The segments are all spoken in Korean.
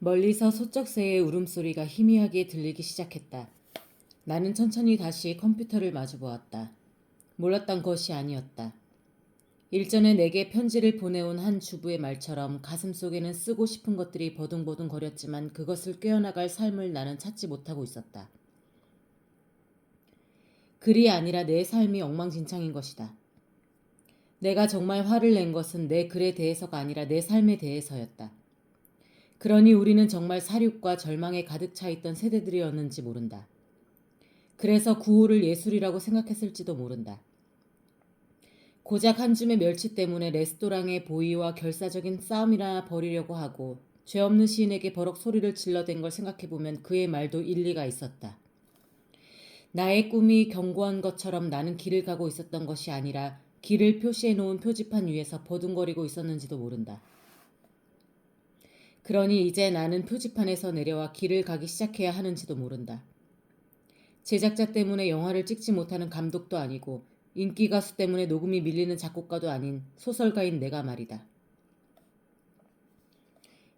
멀리서 소쩍새의 울음소리가 희미하게 들리기 시작했다. 나는 천천히 다시 컴퓨터를 마주보았다. 몰랐던 것이 아니었다. 일전에 내게 편지를 보내온 한 주부의 말처럼 가슴속에는 쓰고 싶은 것들이 버둥버둥 거렸지만 그것을 꿰어나갈 삶을 나는 찾지 못하고 있었다. 글이 아니라 내 삶이 엉망진창인 것이다. 내가 정말 화를 낸 것은 내 글에 대해서가 아니라 내 삶에 대해서였다. 그러니 우리는 정말 사륙과 절망에 가득 차 있던 세대들이었는지 모른다. 그래서 구호를 예술이라고 생각했을지도 모른다. 고작 한 줌의 멸치 때문에 레스토랑의 보이와 결사적인 싸움이나 벌이려고 하고 죄 없는 시인에게 버럭 소리를 질러댄 걸 생각해보면 그의 말도 일리가 있었다. 나의 꿈이 견고한 것처럼 나는 길을 가고 있었던 것이 아니라 길을 표시해놓은 표지판 위에서 버둥거리고 있었는지도 모른다. 그러니 이제 나는 표지판에서 내려와 길을 가기 시작해야 하는지도 모른다. 제작자 때문에 영화를 찍지 못하는 감독도 아니고 인기 가수 때문에 녹음이 밀리는 작곡가도 아닌 소설가인 내가 말이다.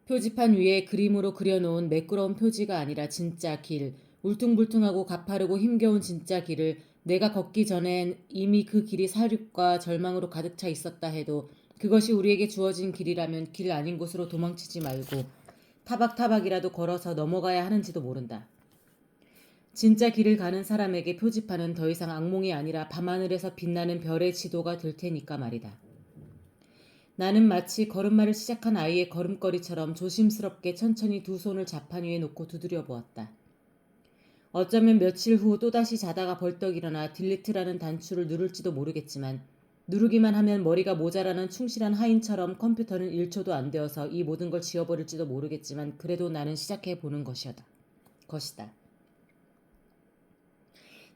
표지판 위에 그림으로 그려놓은 매끄러운 표지가 아니라 진짜 길, 울퉁불퉁하고 가파르고 힘겨운 진짜 길을 내가 걷기 전엔 이미 그 길이 사륙과 절망으로 가득 차 있었다 해도 그것이 우리에게 주어진 길이라면 길 아닌 곳으로 도망치지 말고 타박타박이라도 걸어서 넘어가야 하는지도 모른다. 진짜 길을 가는 사람에게 표지판은 더 이상 악몽이 아니라 밤하늘에서 빛나는 별의 지도가 될 테니까 말이다. 나는 마치 걸음마를 시작한 아이의 걸음걸이처럼 조심스럽게 천천히 두 손을 자판 위에 놓고 두드려 보았다. 어쩌면 며칠 후 또다시 자다가 벌떡 일어나 딜리트라는 단추를 누를지도 모르겠지만 누르기만 하면 머리가 모자라는 충실한 하인처럼 컴퓨터는 1초도 안 되어서 이 모든 걸 지워버릴지도 모르겠지만 그래도 나는 시작해보는 것이다.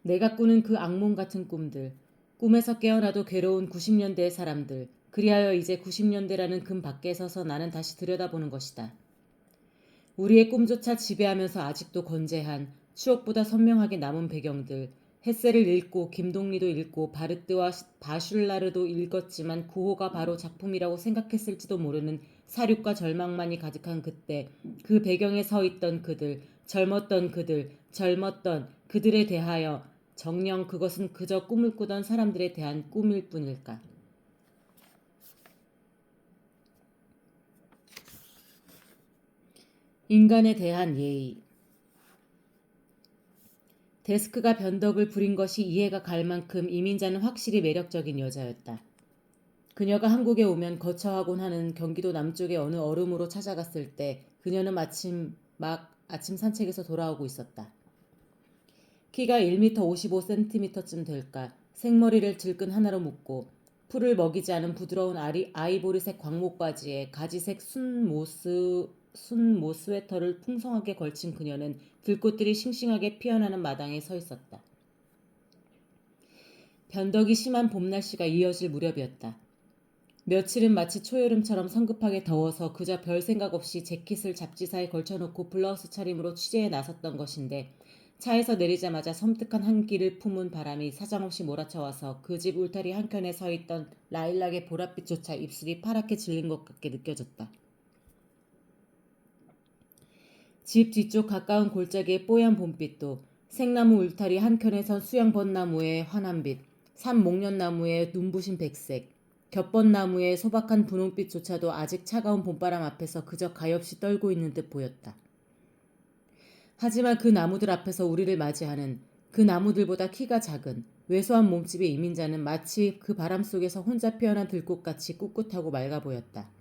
내가 꾸는 그 악몽 같은 꿈들, 꿈에서 깨어나도 괴로운 90년대의 사람들, 그리하여 이제 90년대라는 금 밖에 서서 나는 다시 들여다보는 것이다. 우리의 꿈조차 지배하면서 아직도 건재한, 추억보다 선명하게 남은 배경들, 햇셀을 읽고 김동리도 읽고 바르뜨와 바슐라르도 읽었지만 구호가 바로 작품이라고 생각했을지도 모르는 사륙과 절망만이 가득한 그때 그 배경에 서 있던 그들, 젊었던 그들에 대하여 정녕 그것은 그저 꿈을 꾸던 사람들에 대한 꿈일 뿐일까. 인간에 대한 예의. 데스크가 변덕을 부린 것이 이해가 갈 만큼 이민자는 확실히 매력적인 여자였다. 그녀가 한국에 오면 거처하곤 하는 경기도 남쪽의 어느 얼음으로 찾아갔을 때 그녀는 마침 아침 산책에서 돌아오고 있었다. 키가 1m 55cm쯤 될까, 생머리를 질끈 하나로 묶고 풀을 먹이지 않은 부드러운 아이보리색 광목 바지에 가지색 순모 스웨터를 풍성하게 걸친 그녀는 들꽃들이 싱싱하게 피어나는 마당에 서 있었다. 변덕이 심한 봄 날씨가 이어질 무렵이었다. 며칠은 마치 초여름처럼 성급하게 더워서 그저 별 생각 없이 재킷을 잡지사에 걸쳐놓고 블라우스 차림으로 취재에 나섰던 것인데 차에서 내리자마자 섬뜩한 한기를 품은 바람이 사정없이 몰아쳐와서 그 집 울타리 한켠에 서 있던 라일락의 보랏빛조차 입술이 파랗게 질린 것 같게 느껴졌다. 집 뒤쪽 가까운 골짜기의 뽀얀 봄빛도 생나무 울타리 한켠에 선 수양벚나무의 환한빛, 산 목련나무의 눈부신 백색, 겹번나무의 소박한 분홍빛조차도 아직 차가운 봄바람 앞에서 그저 가엾이 떨고 있는 듯 보였다. 하지만 그 나무들 앞에서 우리를 맞이하는 그 나무들보다 키가 작은 왜소한 몸집의 이민자는 마치 그 바람 속에서 혼자 피어난 들꽃같이 꿋꿋하고 맑아 보였다.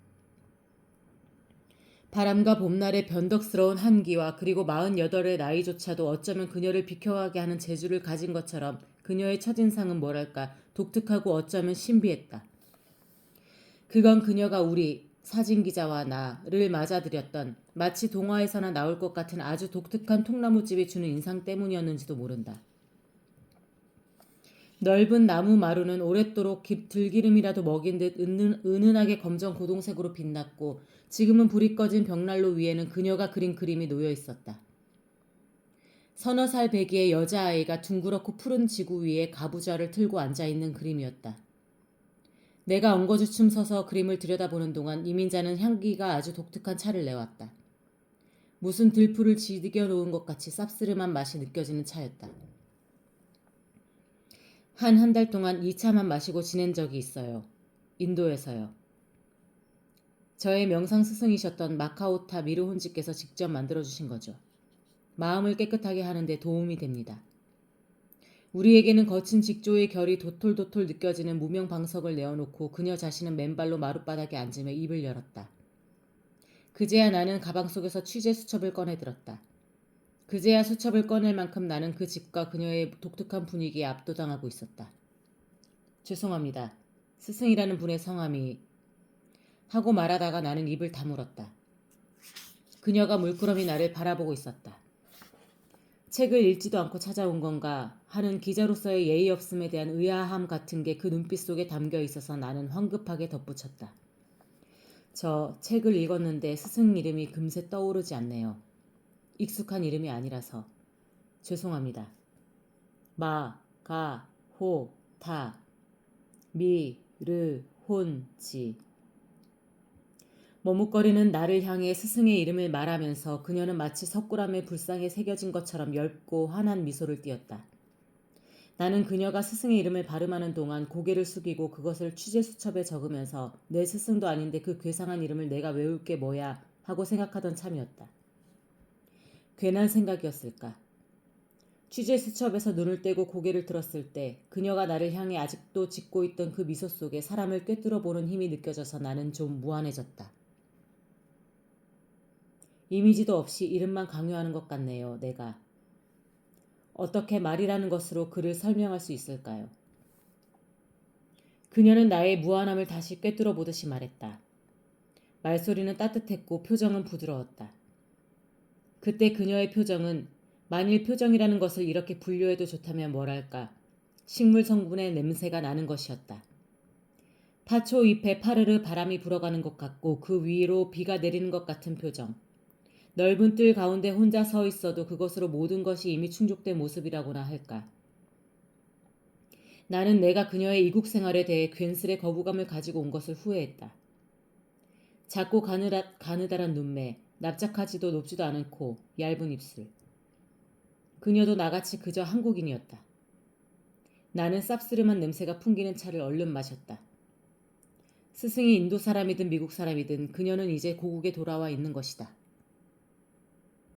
바람과 봄날의 변덕스러운 한기와 그리고 48의 나이조차도 어쩌면 그녀를 비켜가게 하는 재주를 가진 것처럼 그녀의 첫인상은 뭐랄까 독특하고 어쩌면 신비했다. 그건 그녀가 우리 사진기자와 나를 맞아들였던 마치 동화에서나 나올 것 같은 아주 독특한 통나무집이 주는 인상 때문이었는지도 모른다. 넓은 나무 마루는 오랫도록 들기름이라도 먹인 듯 은은하게 검정 고동색으로 빛났고 지금은 불이 꺼진 벽난로 위에는 그녀가 그린 그림이 놓여 있었다. 서너 살 배기의 여자아이가 둥그렇고 푸른 지구 위에 가부좌를 틀고 앉아있는 그림이었다. 내가 엉거주춤 서서 그림을 들여다보는 동안 이민자는 향기가 아주 독특한 차를 내왔다. 무슨 들풀을 지겨 놓은 것 같이 쌉스름한 맛이 느껴지는 차였다. 한 달 동안 이 차만 마시고 지낸 적이 있어요. 인도에서요. 저의 명상 스승이셨던 마카오타 미르혼지께서 직접 만들어주신 거죠. 마음을 깨끗하게 하는데 도움이 됩니다. 우리에게는 거친 직조의 결이 도톨도톨 느껴지는 무명방석을 내어놓고 그녀 자신은 맨발로 마룻바닥에 앉으며 입을 열었다. 그제야 나는 가방 속에서 취재 수첩을 꺼내들었다. 그제야 수첩을 꺼낼 만큼 나는 그 집과 그녀의 독특한 분위기에 압도당하고 있었다. 죄송합니다. 스승이라는 분의 성함이 하고 말하다가 나는 입을 다물었다. 그녀가 물끄러미 나를 바라보고 있었다. 책을 읽지도 않고 찾아온 건가 하는 기자로서의 예의 없음에 대한 의아함 같은 게 그 눈빛 속에 담겨 있어서 나는 황급하게 덧붙였다. 저 책을 읽었는데 스승 이름이 금세 떠오르지 않네요. 익숙한 이름이 아니라서. 죄송합니다. 마, 가, 호, 타, 미, 르, 혼, 지. 머뭇거리는 나를 향해 스승의 이름을 말하면서 그녀는 마치 석굴암의 불상에 새겨진 것처럼 엷고 환한 미소를 띄었다. 나는 그녀가 스승의 이름을 발음하는 동안 고개를 숙이고 그것을 취재수첩에 적으면서 내 스승도 아닌데 그 괴상한 이름을 내가 외울 게 뭐야 하고 생각하던 참이었다. 괜한 생각이었을까. 취재수첩에서 눈을 떼고 고개를 들었을 때 그녀가 나를 향해 아직도 짓고 있던 그 미소 속에 사람을 꿰뚫어 보는 힘이 느껴져서 나는 좀 무안해졌다. 이미지도 없이 이름만 강요하는 것 같네요, 내가. 어떻게 말이라는 것으로 그를 설명할 수 있을까요? 그녀는 나의 무안함을 다시 꿰뚫어 보듯이 말했다. 말소리는 따뜻했고 표정은 부드러웠다. 그때 그녀의 표정은 만일 표정이라는 것을 이렇게 분류해도 좋다면 뭐랄까 식물 성분의 냄새가 나는 것이었다. 파초 잎에 파르르 바람이 불어가는 것 같고 그 위로 비가 내리는 것 같은 표정. 넓은 뜰 가운데 혼자 서 있어도 그것으로 모든 것이 이미 충족된 모습이라고나 할까. 나는 내가 그녀의 이국 생활에 대해 괜스레 거부감을 가지고 온 것을 후회했다. 작고 가느다란 눈매, 납작하지도 높지도 않은 코, 얇은 입술. 그녀도 나같이 그저 한국인이었다. 나는 쌉스름한 냄새가 풍기는 차를 얼른 마셨다. 스승이 인도 사람이든 미국 사람이든 그녀는 이제 고국에 돌아와 있는 것이다.